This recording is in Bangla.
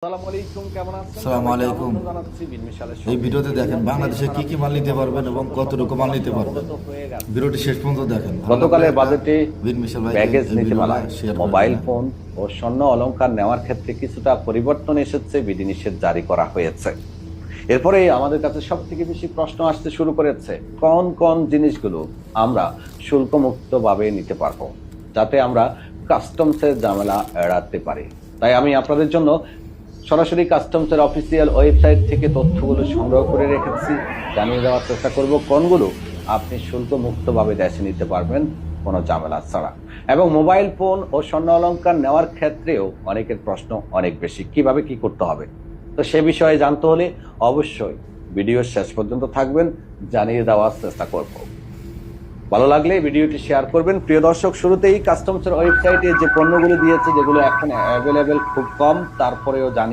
আসসালামু আলাইকুম। এই ভিডিওতে দেখেন বাংলাদেশে কি কি মাল নিতে পারবেন এবং কতটুকু মাল নিতে পারবেন। ভিডিওটি শেষ পর্যন্ত দেখেন। গতকালের বাজেটে ব্যাগেজ এই নীতিমালা, শেয়ার মোবাইল ফোন ও স্বর্ণ অলংকার নেওয়ার ক্ষেত্রে কিছুটা পরিবর্তন এসেছে, বিধিনিষেধ জারি করা হয়েছে। এরপরে আমাদের কাছে সব থেকে বেশি প্রশ্ন আসতে শুরু করেছে, কোন কোন জিনিসগুলো আমরা শুল্কমুক্ত ভাবে নিতে পারবো, যাতে আমরা কাস্টমসের ঝামেলা এড়াতে পারি। তাই আমি আপনাদের জন্য সরাসরি কাস্টমসের অফিসিয়াল ওয়েবসাইট থেকে তথ্যগুলো সংগ্রহ করে রেখেছি, জানিয়ে দেওয়ার চেষ্টা করব কোনগুলো আপনি শুল্কমুক্তভাবে দেশে নিতে পারবেন কোনো ঝামেলা ছাড়া। এবং মোবাইল ফোন ও স্বর্ণ অলংকার নেওয়ার ক্ষেত্রেও অনেকের প্রশ্ন অনেক বেশি, কিভাবে কি করতে হবে। তো সে বিষয়ে জানতে হলে অবশ্যই ভিডিওর শেষ পর্যন্ত থাকবেন, জানিয়ে দেওয়ার চেষ্টা করব। ভালো লাগলে ভিডিওটি শেয়ার করবেন। প্রিয় দর্শক, শুরুতেই কাস্টমসের ওয়েবসাইটে যে পণ্যগুলো দিয়েছে, যেগুলো এখন অ্যাভেলেবেল খুব কম, তারপরেও জানিয়ে